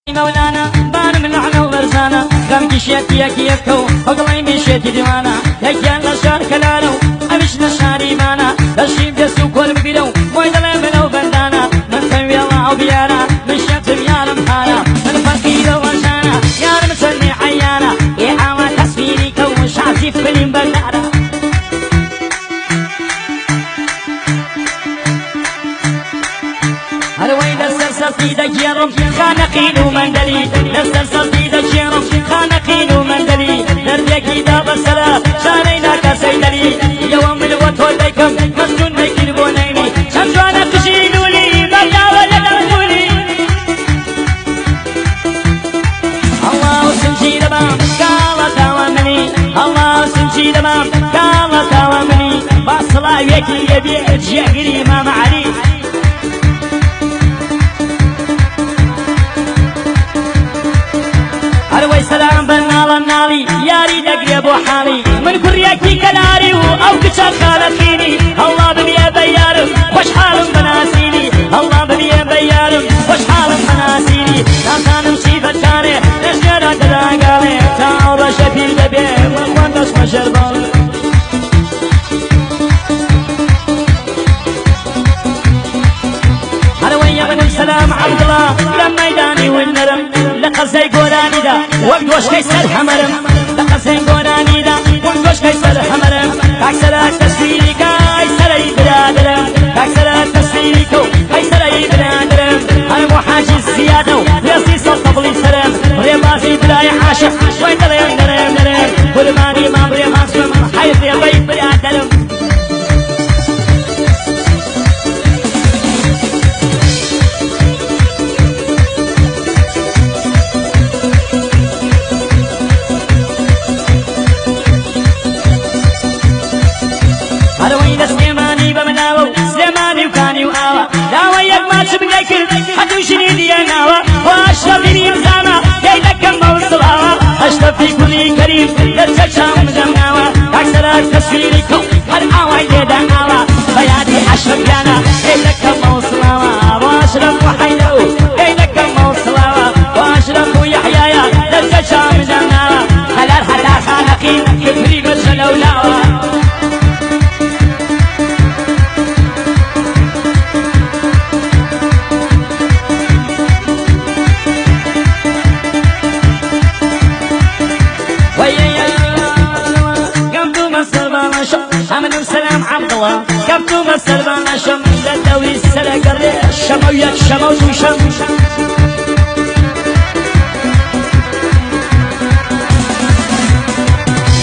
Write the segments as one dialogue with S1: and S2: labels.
S1: مولانا بان من لعنة وبرزانة غم كشيتي يكيكو وقلي مشيتي ديوانا يكيان لشار كلالو أمش لشاري مانا لشيب دسو كل ببيرو مويدلي منو بندانا من تنوي الله وبيانا من شتم يارم حانا من فقير وجانا يارم سني عيانا إعامة تصفيري كو شعزي فيلم بندانا هروين السلسل دجيرم خانقين ومندلي السلسل دجيرم خانقين ومندلي نرديكي داب السلام شانينا كسيدلي يوم الوطو ليكم مسجون ميكين بونيني شمجوانا تشيلولي بدا ولا نقولي الله سنجي دبام قال تاوامني الله سنجي دبام قال تاوامني باصلا يكي يبيع جاقري ما معلي هروي سلام بنالا نالي ياري دقري ابو حالي من كرياكي كلاري او كشاف خالقيني الله بني بيارم خوش حالم بناسيني الله بني بيارم خوش حالم بناسيني ناسانم شيفة كاري نشجرة دراغالي تعالى شبيل دبي وخواندش مشربالي هروي يا بن السلام عبد الله لما يداني والنرم لقصي قراني دا وقوش كيسر حمرم لقصي قراني دا وقوش كيسر حمرم كاكسر التسفيري كايسري برادرم كاكسر التسفيري كايسري برادرم هرمو حاجي الزيادة وريسي صوت قبلي سرم ريباسي بلاي عاشق وين درم درم درم ورماني ما بريم عصم حيث يبي برادرم في كل كريم للشام زمناوة أكثر التسفير كو العوايد دعاوة بيادي أشرب لنا إلك موصلاوة وأشرب وحيدو إلك موصلاوة وأشرب ويحيايا للشام زمناوة خلال حتى خالقين كفري بالجلولاوة أمن السلام عبد الله كبتو مسلمان شم للدوري السلا قري الشموية شمو وشم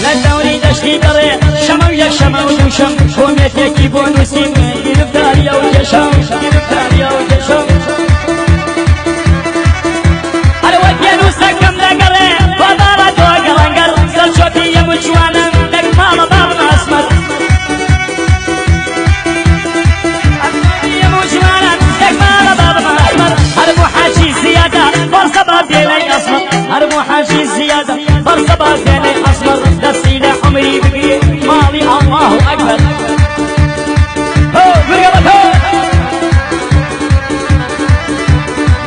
S1: للدوري دشتي قري شموية شمو وشم كوميت يكيبون وسيم ينفتار يوجشم ينفتار يوجشم أروت ينوسا كم لقري وضارت وقرنقر سلشوتي يمجوانا لك ماما بابنا اسمر هرمو حاجي زيادة برصبا ديني أصبر نفسي لعمري بقي مالي الله أكبر هو برقبت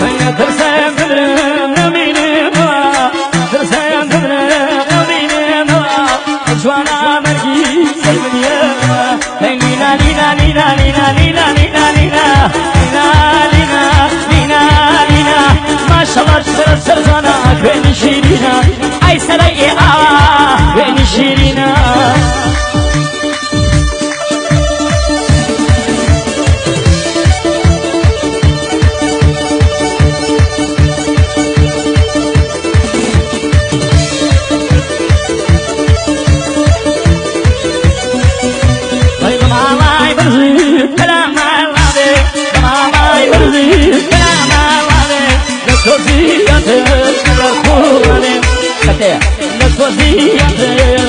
S1: هو من ترسم تدرم نميني موا ترسم تدرم نميني موا جوانا مرقي سلمنيا لينا لينا لينا لينا لينا لينا لينا لينا لينا لينا ما شاء الله سرزانا وين شيرينا أي سريع وين شيرينا طيب ما يبرزي كلام ما يبرزي ما يبرزي كلام ما يبرزي لتوزيعته للقرآن كتير لتوزيعته